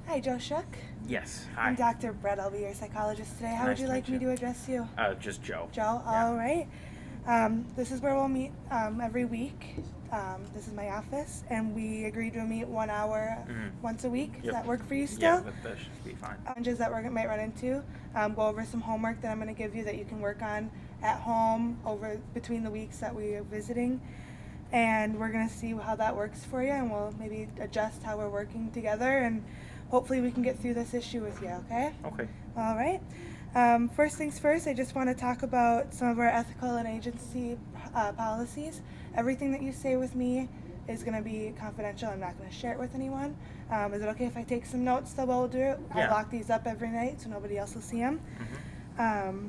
Hi, Joe Shook. Yes. I'm Hi. Dr. Brett. I'll be your psychologist today. How would Nice you to like meet me you. to address you? Just Joe. Joe? Yeah. All right. This is where we'll meet every week. This is my office, and we agreed to meet 1 hour once a week. Does Yep. that work for you still? Yeah, that should be fine. Challenges that we might run into. Go over some homework that I'm going to give you that you can work on at home over between the weeks that we are visiting. And we're going to see how that works for you, and we'll maybe adjust how we're working together, and hopefully we can get through this issue with you, okay? Okay. All right. First things first, I just want to talk about some of our ethical and agency policies. Everything that you say with me is going to be confidential. I'm not going to share it with anyone. Is it okay if I take some notes though while we'll do it? Yeah. I lock these up every night so nobody else will see them. Mm-hmm.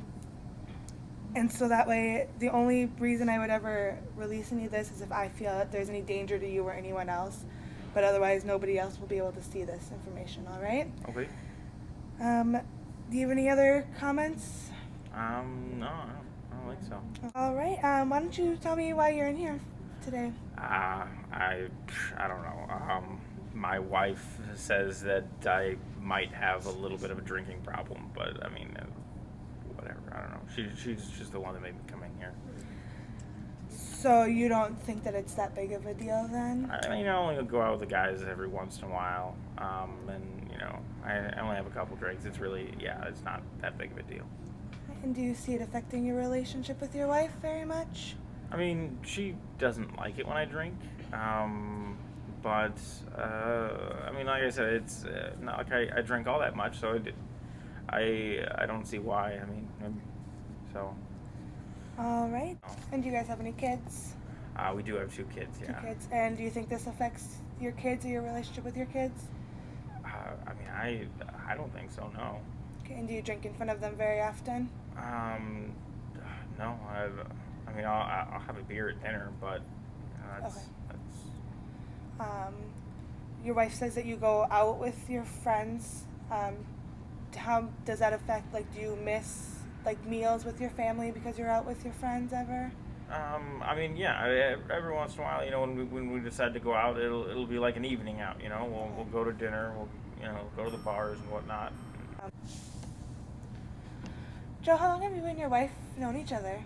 And so that way, the only reason I would ever release any of this is if I feel that there's any danger to you or anyone else. But otherwise, nobody else will be able to see this information, all right? Okay. Do you have any other comments? No, I don't think so. All right. Why don't you tell me why you're in here today? I don't know. My wife says that I might have a little bit of a drinking problem, but I mean, whatever. I don't know. She's just the one that made me come in here. So you don't think that it's that big of a deal then? I mean, I only go out with the guys every once in a while, and I only have a couple drinks. It's really, it's not that big of a deal. And do you see it affecting your relationship with your wife very much? I mean, she doesn't like it when I drink, but I mean, like I said, it's not like I drink all that much, so I don't see why. I mean, so. All right. And do you guys have any kids? We do have two kids, yeah. 2 kids. And do you think this affects your kids or your relationship with your kids? I mean, I don't think so, no. Okay. And do you drink in front of them very often? No, I mean, I'll have a beer at dinner, but that's. Your wife says that you go out with your friends. How does that affect, like, do you miss, like, meals with your family because you're out with your friends ever? I mean, yeah. Every once in a while, when we decide to go out, it'll be like an evening out. We'll go to dinner. We'll go to the bars and whatnot. Joe, how long have you and your wife known each other?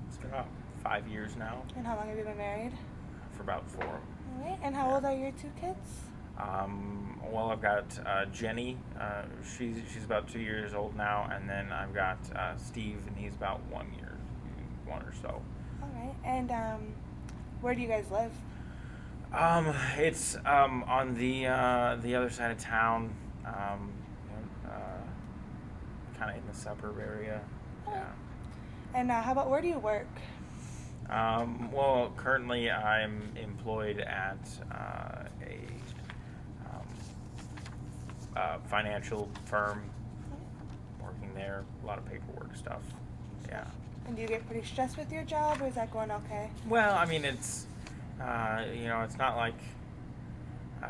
It's been about 5 years now. And how long have you been married? For about 4. All right. And how old are your 2 kids? Well, I've got Jenny. She's about 2 years old now, and then I've got Steve, and he's about 1 or so. All right. And where do you guys live? It's on the other side of town, kind of in the suburb area. Yeah. And how about where do you work? Well, currently I'm employed at a financial firm, working there, a lot of paperwork stuff. Yeah. And do you get pretty stressed with your job, or is that going okay? Well, I mean, it's it's not like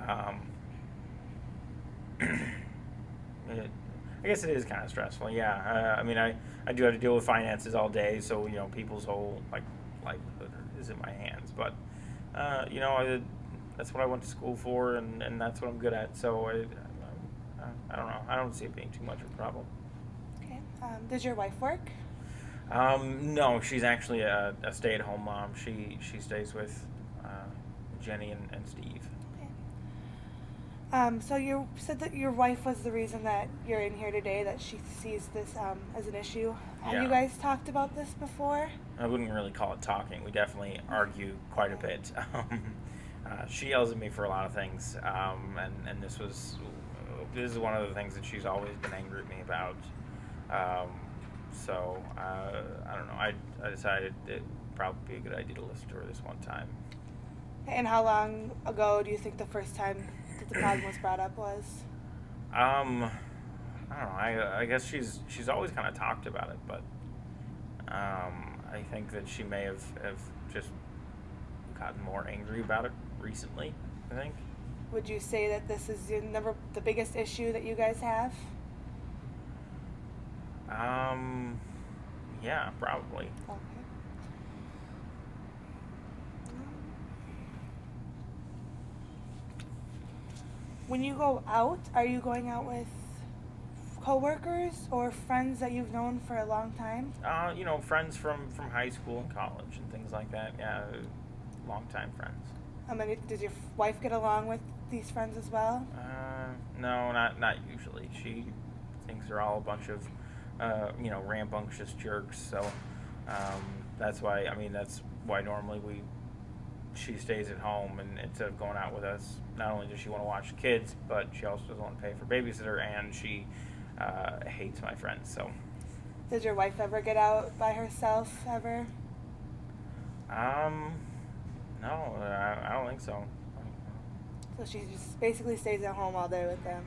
I guess it is kind of stressful. Yeah. I mean, I do have to deal with finances all day, so people's whole livelihood is in my hands. But that's what I went to school for, and that's what I'm good at. So I don't know. I don't see it being too much of a problem. Okay. Does your wife work? No, she's actually a stay-at-home mom. She stays with Jenny and Steve. Okay. So you said that your wife was the reason that you're in here today, that she sees this as an issue. Have you guys talked about this before? I wouldn't really call it talking. We definitely argue quite a bit. She yells at me for a lot of things, and this is one of the things that she's always been angry at me about. So I don't know. I decided it'd probably be a good idea to listen to her this one time. And how long ago do you think the first time that the problem was brought up was? I don't know. I guess she's always kind of talked about it, but I think that she may have just gotten more angry about it recently. I think. Would you say that this is the biggest issue that you guys have? Yeah, probably. Okay. When you go out, are you going out with coworkers or friends that you've known for a long time? Friends from high school and college and things like that. Yeah, longtime friends. And does your wife get along with these friends as well? No, not usually. She thinks they're all a bunch of, rambunctious jerks. So that's why. I mean, that's why normally she stays at home, and instead of going out with us, not only does she want to watch kids, but she also doesn't want to pay for babysitter, and she hates my friends. So. Does your wife ever get out by herself ever? No, I don't think so. So she just basically stays at home all day with them.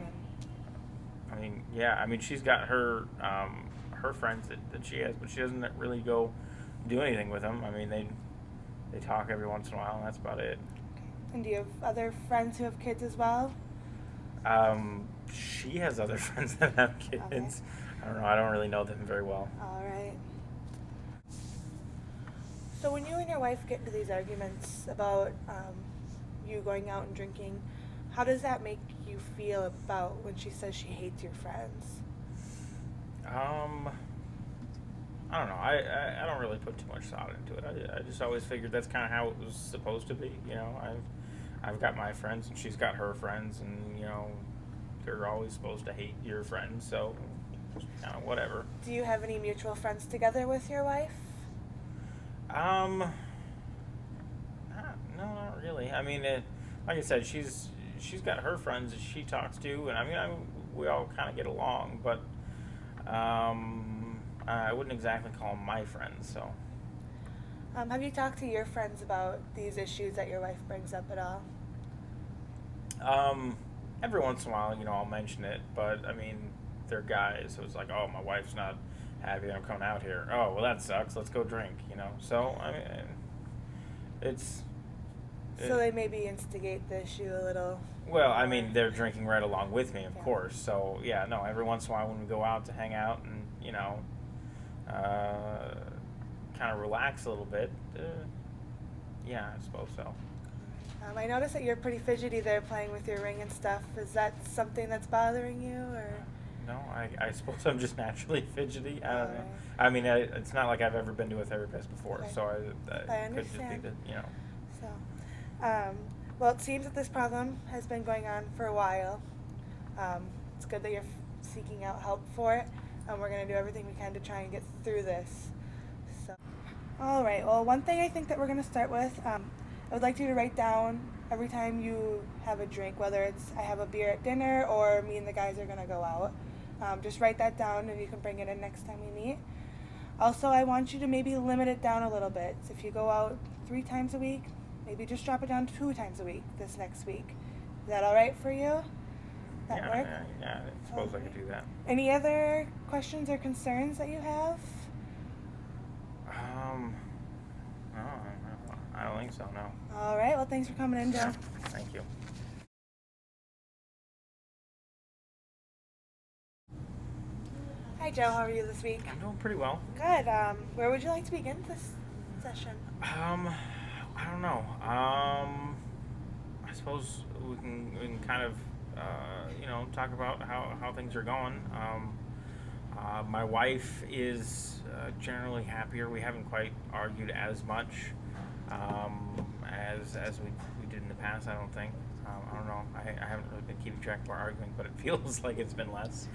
I mean, yeah. I mean, she's got her friends that she has, but she doesn't really go do anything with them. I mean, they talk every once in a while, and that's about it. And do you have other friends who have kids as well? She has other friends that have kids. Okay. I don't know. I don't really know them very well. All right. So when you and your wife get into these arguments about you going out and drinking, how does that make you feel about when she says she hates your friends? I don't know. I don't really put too much thought into it. I just always figured that's kind of how it was supposed to be. I've got my friends and she's got her friends, and they're always supposed to hate your friends. So, whatever. Do you have any mutual friends together with your wife? No, not really. I mean, like I said, she's got her friends that she talks to, and I mean, we all kind of get along, but I wouldn't exactly call them my friends. So. Have you talked to your friends about these issues that your wife brings up at all? Every once in a while, I'll mention it, but I mean, they're guys, so it's like, oh, my wife's not happy that I'm coming out here. Oh, well, that sucks. Let's go drink, So, I mean, So they maybe instigate the issue a little. Well, I mean, they're drinking right along with me, of Yeah. course. So, yeah, no, every once in a while when we go out to hang out and, kind of relax a little bit, yeah, I suppose so. I noticed that you're pretty fidgety there playing with your ring and stuff. Is that something that's bothering you, or? No, I suppose I'm just naturally fidgety. I don't know. Alright. I mean, it's not like I've ever been to a therapist before, Okay. so I I could just be understand. So, well, it seems that this problem has been going on for a while. It's good that you're seeking out help for it, and we're going to do everything we can to try and get through this. So, all right. Well, one thing I think that we're going to start with, I would like you to write down every time you have a drink, whether it's I have a beer at dinner or me and the guys are going to go out. Just write that down, and you can bring it in next time we meet. Also, I want you to maybe limit it down a little bit. So if you go out 3 times a week, maybe just drop it down to 2 times a week this next week. Is that all right for you? That work? Yeah, I suppose I could do that. Any other questions or concerns that you have? No, I don't think so, no. All right. Well, thanks for coming in, Joe. Thank you. Hi, Joe. How are you this week? I'm doing pretty well. Good. Where would you like to begin this session? I don't know. I suppose we can kind of, talk about how things are going. My wife is generally happier. We haven't quite argued as much as we did in the past, I don't think. I don't know. I haven't really been keeping track of our arguing, but it feels like it's been less.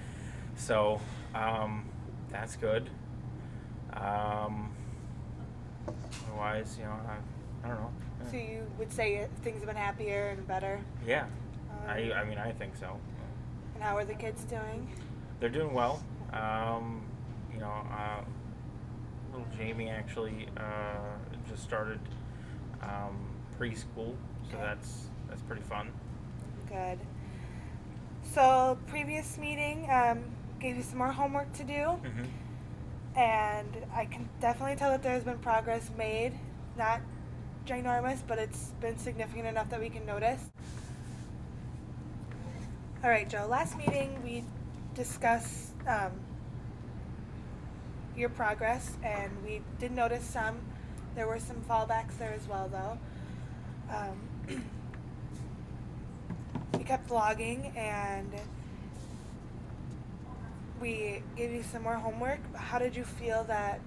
So, that's good. Otherwise, I don't know. So you would say things have been happier and better? Yeah. I mean, I think so. And how are the kids doing? They're doing well. Little Jamie actually just started preschool, so Okay. that's pretty fun. Good. So previous meeting gave you some more homework to do, Mm-hmm. and I can definitely tell that there's been progress made. Not ginormous, but it's been significant enough that we can notice. All right, Joe. Last meeting we discussed your progress, and we did notice some. There were some fallbacks there as well, though. we kept vlogging and we gave you some more homework. How did you feel that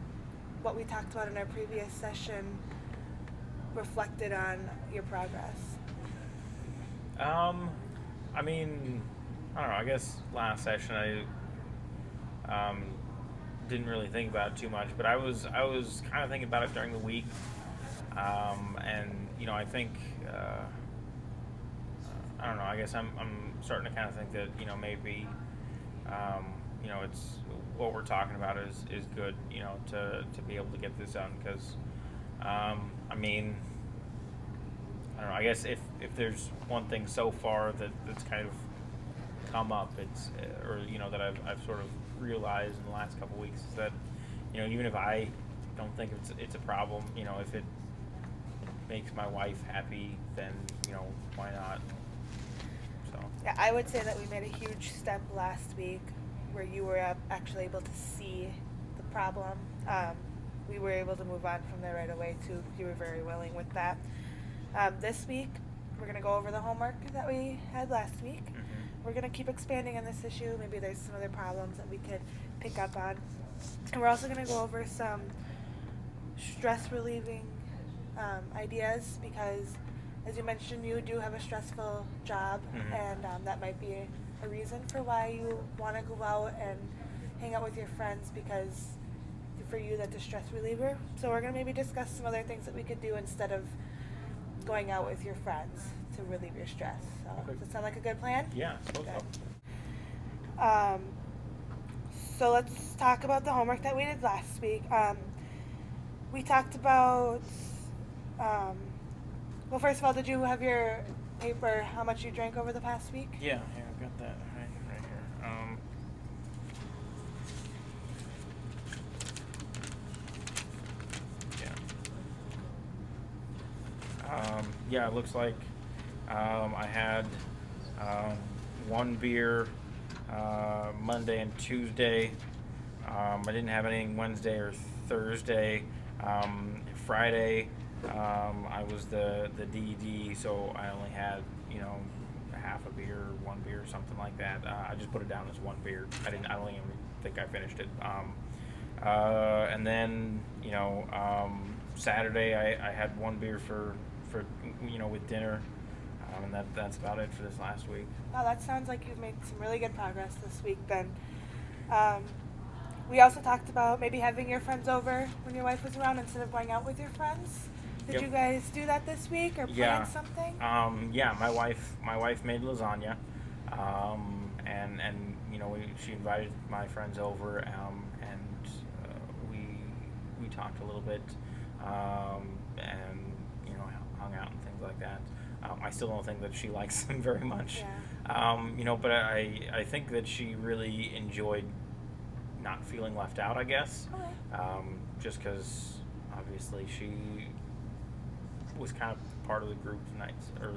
what we talked about in our previous session reflected on your progress? I mean, I don't know. I guess last session I didn't really think about it too much, but I was kind of thinking about it during the week, and I think I don't know. I guess I'm starting to kind of think that maybe it's what we're talking about is good, to be able to get this done because I mean. I don't know. I guess if there's one thing so far that's kind of come up, it's or that I've sort of realized in the last couple of weeks is that even if I don't think it's a problem, if it makes my wife happy, then why not? So Yeah, I would say that we made a huge step last week where you were actually able to see the problem. We were able to move on from there right away too. You were very willing with that. This week, we're going to go over the homework that we had last week. Mm-hmm. We're going to keep expanding on this issue. Maybe there's some other problems that we could pick up on. And we're also going to go over some stress relieving ideas because, as you mentioned, you do have a stressful job, Mm-hmm. and that might be a reason for why you want to go out and hang out with your friends because for you that's a stress reliever. So we're going to maybe discuss some other things that we could do instead of going out with your friends to relieve your stress. So Okay. does that sound like a good plan? yeah, I suppose Good. so. So let's talk about the homework that we did last week. We talked about, well, first of all, did you have your paper, how much you drank over the past week? Yeah, I've got that right here. Yeah, it looks like I had one beer Monday and Tuesday. I didn't have anything Wednesday or Thursday. Friday, I was the DED, so I only had half a beer, one beer, something like that. I just put it down as one beer. I don't even think I finished it. And then Saturday I had one beer for with dinner, and that's about it for this last week. Oh, that sounds like you've made some really good progress this week then. We also talked about maybe having your friends over when your wife was around instead of going out with your friends. Did Yep. you guys do that this week or plan Yeah. something? Yeah, my wife made lasagna, and she invited my friends over, and we talked a little bit, and hung out and things like that. I still don't think that she likes them very much. Yeah. But I think that she really enjoyed not feeling left out, I guess. Okay. Just because obviously she was kind of part of the group nights, or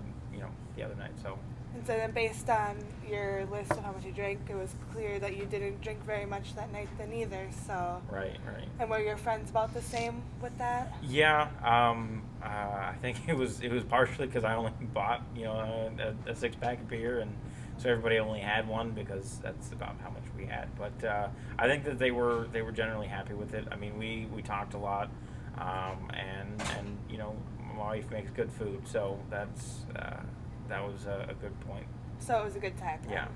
the other night. So And so then based on your list of how much you drank, it was clear that you didn't drink very much that night then either, so. right. And were your friends about the same with that? Yeah, I think it was partially because I only bought a 6-pack of beer, and so everybody only had one because that's about how much we had. But I think that they were generally happy with it. I mean, we talked a lot, and my wife makes good food, so that was a good point. So it was a good time. Then. Yeah.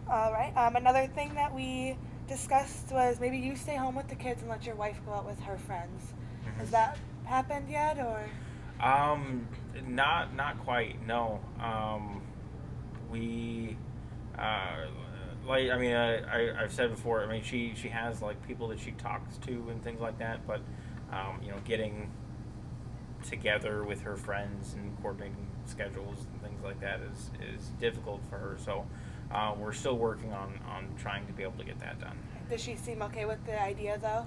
All right. Another thing that we discussed was maybe you stay home with the kids and let your wife go out with her friends. Mhm. Has that happened yet, or? Not quite. No. We, I've said before. I mean, she has like people that she talks to and things like that. But, getting together with her friends and coordinating schedules and things like that is difficult for her. So, we're still working on trying to be able to get that done. Does she seem okay with the idea though?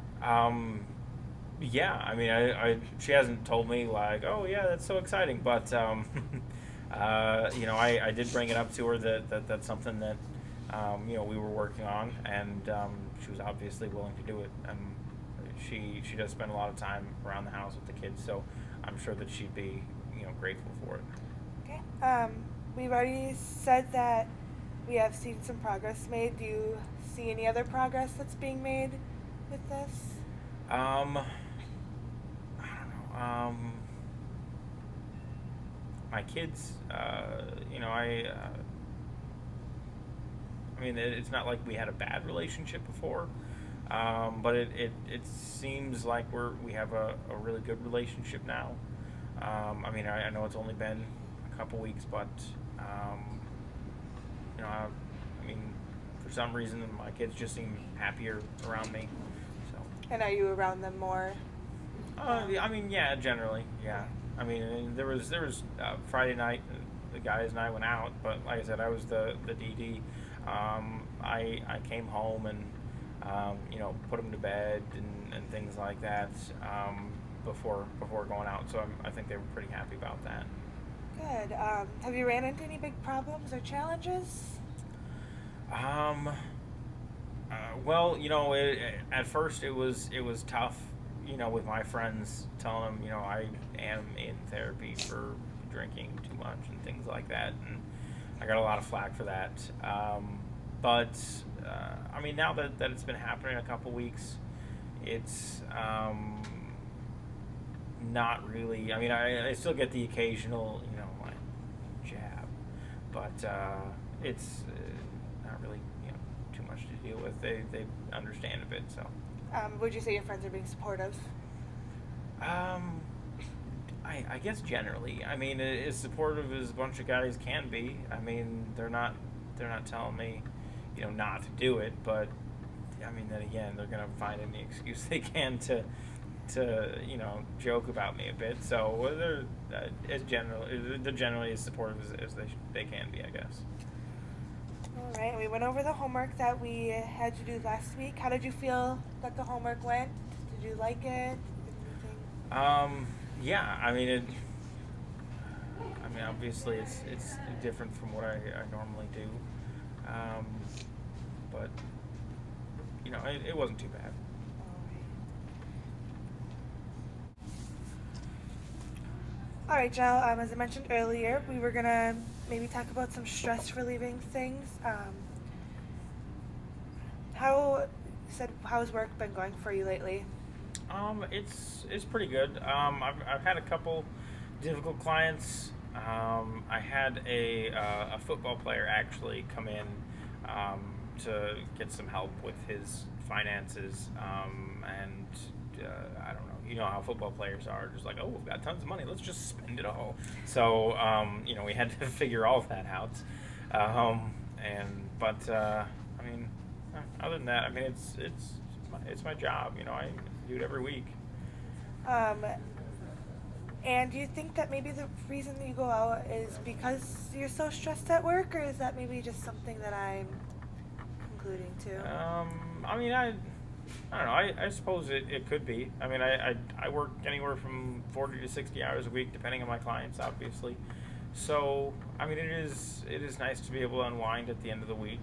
Yeah, I mean, she hasn't told me like, oh yeah, that's so exciting, but I did bring it up to her that that's something that we were working on, and she was obviously willing to do it. She does spend a lot of time around the house with the kids, so I'm sure that she'd be grateful for it. Okay. we've already said that we have seen some progress made. Do you see any other progress that's being made with this? I don't know. My kids, I mean, it's not like we had a bad relationship before, but it seems like we have a really good relationship now. I mean, I know it's only been a couple weeks, but I mean, for some reason, my kids just seem happier around me. So, And are you around them more? I mean, yeah, generally, yeah. I mean, there was Friday night, the guys and I went out, but like I said, I was the DD. I came home and put them to bed and things like that before going out. So I think they were pretty happy about that. Good. Have you ran into any big problems or challenges? Um, well, at first it was tough, with my friends telling them, I am in therapy for drinking too much and things like that, and I got a lot of flack for that. But I mean, now that it's been happening a couple weeks, it's not really. I mean, I still get the occasional, like jab, but it's not really, too much to deal with. They understand a bit, so. Would you say your friends are being supportive? I guess generally. I mean, as supportive as a bunch of guys can be. I mean, they're not telling me, not to do it. But I mean, then again, they're gonna find any excuse they can to joke about me a bit. So they're generally as supportive as they can be, I guess. All right. We went over the homework that we had to do last week. How did you feel that the homework went? Did you like it? Anything? Yeah. I mean, obviously, it's different from what I normally do, but it wasn't too bad. All right, Joe. As I mentioned earlier, we were gonna maybe talk about some stress relieving things. How's work been going for you lately? It's pretty good. I've had a couple difficult clients. I had a football player actually come in to get some help with his finances, and I don't know. You know how football players are, just like, oh, we've got tons of money, let's just spend it all. So we had to figure all that out. I mean, other than that, I mean, it's my job. I do it every week. And do you think that maybe the reason that you go out is because you're so stressed at work, or is that maybe just something that I'm concluding to? I mean, I don't know. I suppose it could be. I mean, I work anywhere from 40 to 60 hours a week, depending on my clients, obviously. So, I mean, it is nice to be able to unwind at the end of the week.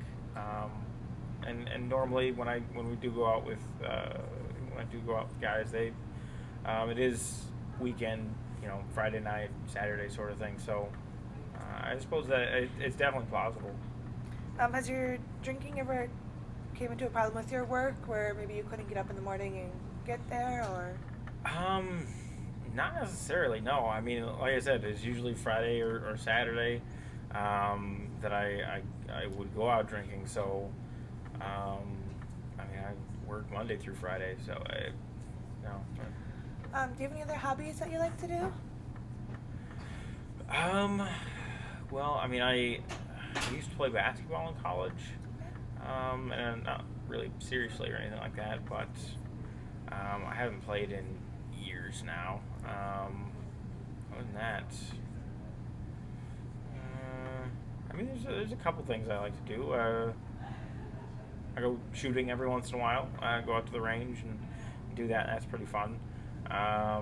And normally when we do go out with guys, it is weekend, Friday night, Saturday sort of thing. So I suppose that it's definitely plausible. Has your drinking ever came into a problem with your work, where maybe you couldn't get up in the morning and get there, or? Not necessarily. No. I mean, like I said, it's usually Friday or Saturday that I would go out drinking. So. I mean, I work Monday through Friday, so no. Do you have any other hobbies that you like to do? Well, I mean, I used to play basketball in college, and not really seriously or anything like that, but I haven't played in years now. Other than that, I mean, there's a couple things I like to do. I go shooting every once in a while. I go out to the range and do that. That's pretty fun. I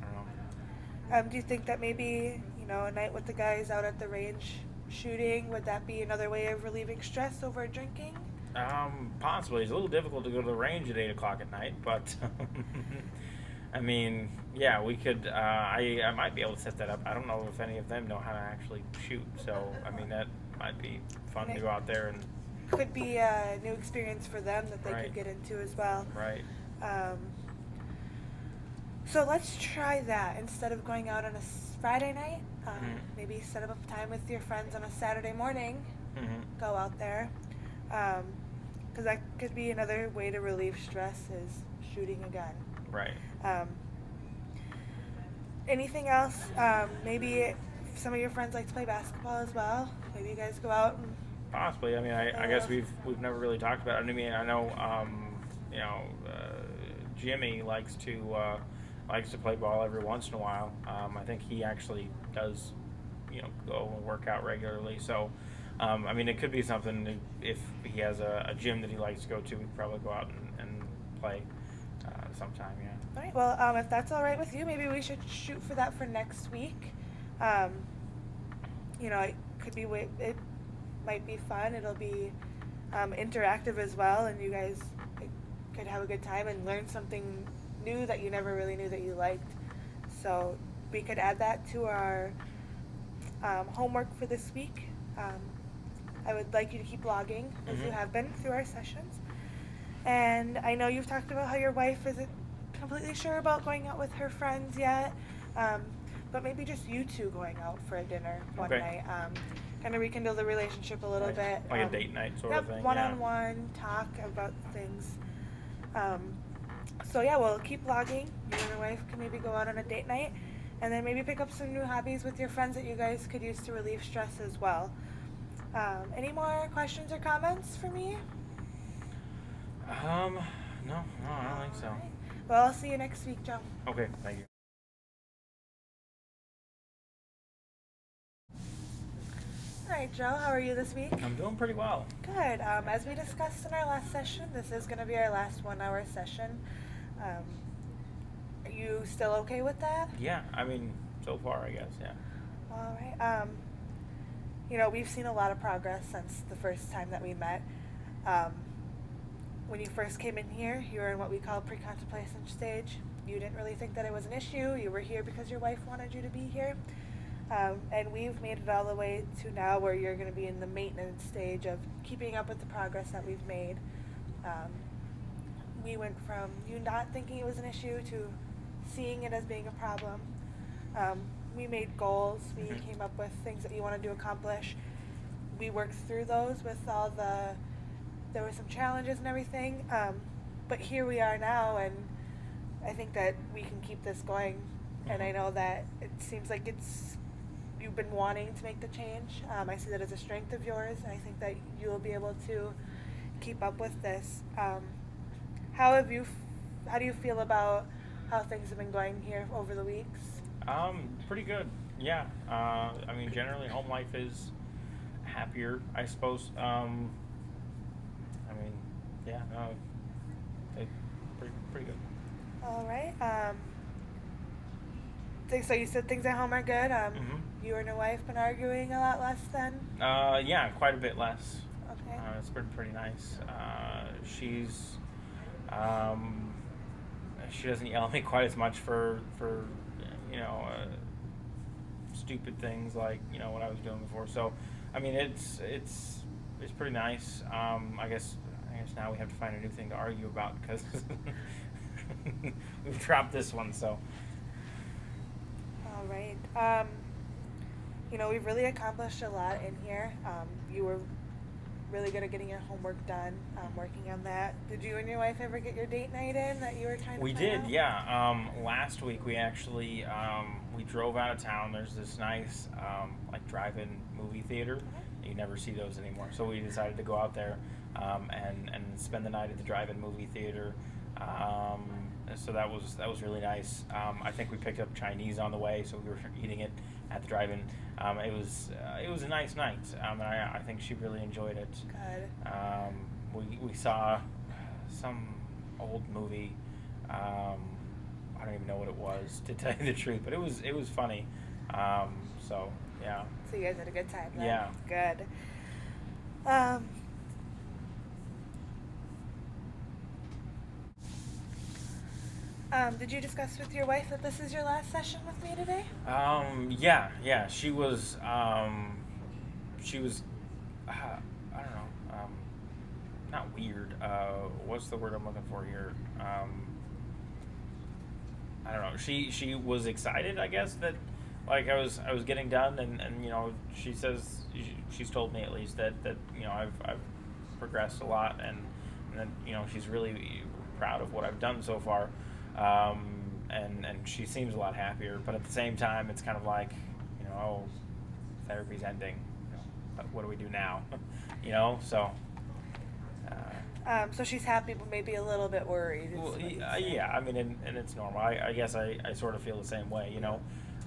don't know. Do you think that maybe, a night with the guys out at the range shooting, would that be another way of relieving stress over drinking? Possibly. It's a little difficult to go to the range at 8 o'clock at night, but I mean, yeah, we could. I might be able to set that up. I don't know if any of them know how to actually shoot, so I mean that might be fun And to it go out there and. could be a new experience for them that they Right. could get into as well. Right. Um, so let's try that instead of going out on a Friday night. Maybe set up a time with your friends on a Saturday morning. Mm-hmm. Go out there, because that could be another way to relieve stress is shooting a gun. Right. Anything else? Maybe some of your friends like to play basketball as well. Maybe you guys go out and Possibly. I mean, I guess we've never really talked about it. I mean, I know you know Jimmy likes to play ball every once in a while. I think he actually does go and work out regularly. So I mean, it could be something if he has a gym that he likes to go to. We'd probably go out and play sometime. Yeah. all right. Well, if that's all right with you, maybe we should shoot for that for next week. It could be it might be fun. It'll be interactive as well, and you guys could have a good time and learn something new that you never really knew that you liked. So we could add that to our homework for this week. I would like you to keep logging as you have been through our sessions. And I know you've talked about how your wife isn't completely sure about going out with her friends yet, but maybe just you two going out for a dinner one night. Kind of rekindle the relationship a little bit. Like a date night sort of thing. One-on-one talk about things. So yeah, we'll keep logging. You and your wife can maybe go out on a date night, and then maybe pick up some new hobbies with your friends that you guys could use to relieve stress as well. Any more questions or comments for me? No, I don't think so. All right. Well, I'll see you next week, Joe. Okay, thank you. All right, Joe, how are you this week? I'm doing pretty well. Good. As we discussed in our last session, this is going to be our last 1-hour session. Are you still okay with that? Yeah, I mean, so far, I guess, yeah. All right. We've seen a lot of progress since the first time that we met. When you first came in here, you were in what we call pre-contemplation stage. You didn't really think that it was an issue. You were here because your wife wanted you to be here. And we've made it all the way to now where you're going to be in the maintenance stage of keeping up with the progress that we've made. We went from you not thinking it was an issue to seeing it as being a problem. We made goals. We came up with things that you wanted to accomplish. We worked through those with there were some challenges and everything. But here we are now, and I think that we can keep this going. And I know that it seems like you've been wanting to make the change. I see that as a strength of yours, and I think that you will be able to keep up with this. How do you feel about how things have been going here over the weeks? Pretty good. Yeah. I mean, generally, home life is happier, I suppose. I mean, yeah, no, pretty good. All right. So you said things at home are good. You and your wife been arguing a lot less then? Yeah, quite a bit less. Okay. It's been pretty nice. She doesn't yell at me quite as much for stupid things like what I was doing before. So, I mean, it's pretty nice. I guess now we have to find a new thing to argue about because we've dropped this one. So. All right. We've really accomplished a lot in here. You were really good at getting your homework done, working on that. Did you and your wife ever get your date night in that you were trying to We plan did, out? yeah. Last week we actually we drove out of town. There's this nice drive-in movie theater. You never see those anymore. So we decided to go out there and spend the night at the drive-in movie theater. So that was really nice. I think we picked up Chinese on the way, so we were eating it at the drive-in. It was a nice night, and I think she really enjoyed it. Good. We saw some old movie. I don't even know what it was, to tell you the truth, but it was funny. So yeah. So you guys had a good time then? Yeah. Good. Did you discuss with your wife that this is your last session with me today? Yeah. She was, I don't know, not weird. What's the word I'm looking for here? I don't know. She was excited, I guess, that like I was getting done, and she says she's told me at least that I've progressed a lot, and then she's really proud of what I've done so far, and she seems a lot happier. But at the same time, it's kind of like oh, therapy's ending. What do we do now? So. So she's happy, but maybe a little bit worried. Well, yeah, I mean, and it's normal. I guess I sort of feel the same way, We've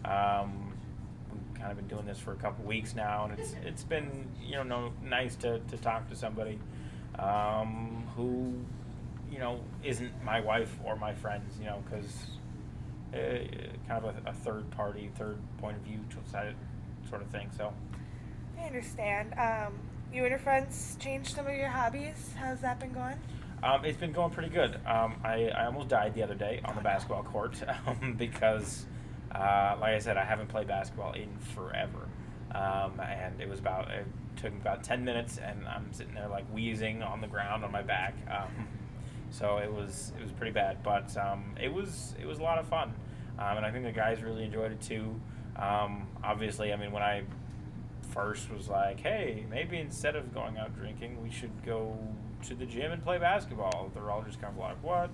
kind of been doing this for a couple weeks now, and it's been, nice to talk to somebody who, isn't my wife or my friends, because kind of a third party, third point of view sort of thing, so. I understand. You and your friends changed some of your hobbies. How's that been going? It's been going pretty good. I almost died the other day on the basketball court because, like I said, I haven't played basketball in forever. And it took about 10 minutes, and I'm sitting there like wheezing on the ground on my back. So it was pretty bad, but it was a lot of fun, and I think the guys really enjoyed it too. Obviously, I mean, when I first was like, hey, maybe instead of going out drinking, we should go to the gym and play basketball. They're all just kind of like, what?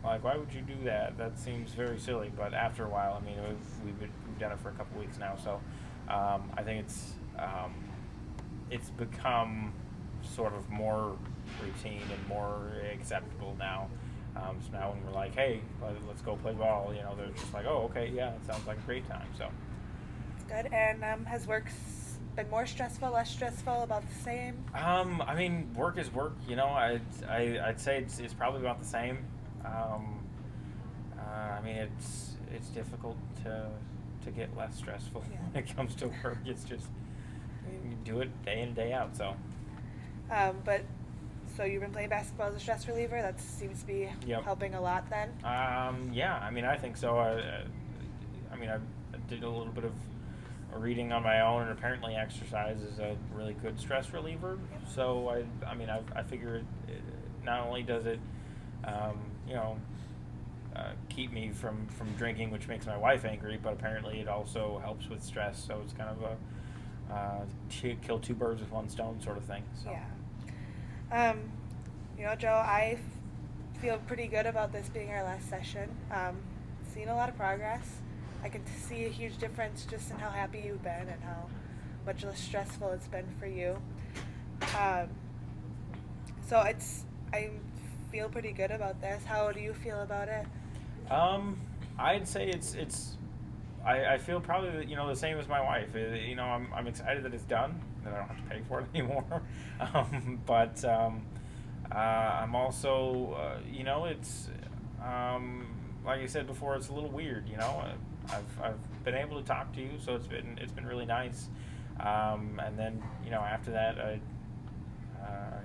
Like, why would you do that? That seems very silly. But after a while, I mean, we've done it for a couple weeks now, so I think it's become sort of more routine and more acceptable now. So now when we're like, hey, let's go play ball, they're just like, oh, okay, yeah, it sounds like a great time. So It's good. And has work been more stressful, less stressful, about the same? I mean, work is work. I'd say it's probably about the same. I mean, it's difficult to get less stressful when it comes to work. It's just you do it day in and day out. So. So you've been playing basketball as a stress reliever. That seems to be helping a lot then. Yeah. I mean, I think so. I mean, I did a little bit of reading on my own, and apparently exercise is a really good stress reliever. So I figure it not only does it keep me from drinking, which makes my wife angry, but apparently it also helps with stress. So it's kind of a kill two birds with one stone sort of thing. So. Yeah. Joe, I feel pretty good about this being our last session. Seen a lot of progress. I can see a huge difference just in how happy you've been and how much less stressful it's been for you. So I feel pretty good about this. How do you feel about it? I'd say I feel probably the same as my wife. I'm excited that it's done, that I don't have to pay for it anymore. But I'm also it's like I said before, it's a little weird. I've been able to talk to you, so it's been really nice. And then after that, I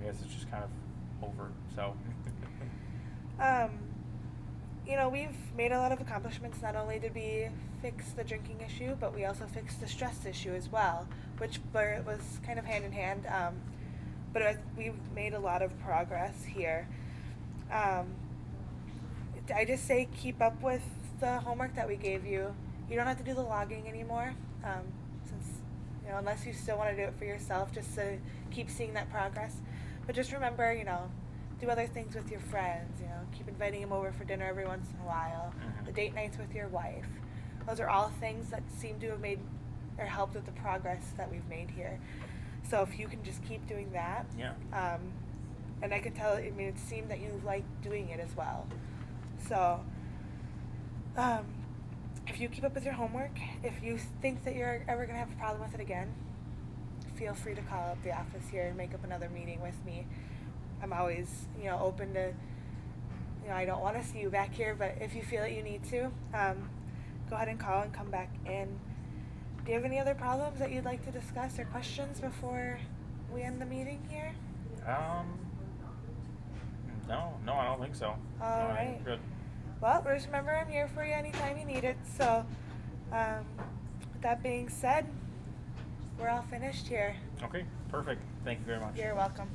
guess it's just kind of over. So. We've made a lot of accomplishments. Not only did we fix the drinking issue, but we also fixed the stress issue as well, which was kind of hand in hand. But we've made a lot of progress here. I just say keep up with the homework that we gave you. You don't have to do the logging anymore, since unless you still want to do it for yourself, just to keep seeing that progress. But just remember, do other things with your friends. Keep inviting them over for dinner every once in a while. Mm-hmm. The date nights with your wife. Those are all things that seem to have made or helped with the progress that we've made here. So if you can just keep doing that. Yeah. And I can tell. I mean, it seemed that you like doing it as well. So. If you keep up with your homework, if you think that you're ever going to have a problem with it again, feel free to call up the office here and make up another meeting with me. I'm always, open to, I don't want to see you back here, but if you feel that you need to, go ahead and call and come back in. Do you have any other problems that you'd like to discuss or questions before we end the meeting here? No, I don't think so. All right. Good. Well, just remember I'm here for you anytime you need it. So, with that being said, we're all finished here. Okay, perfect. Thank you very much. You're welcome.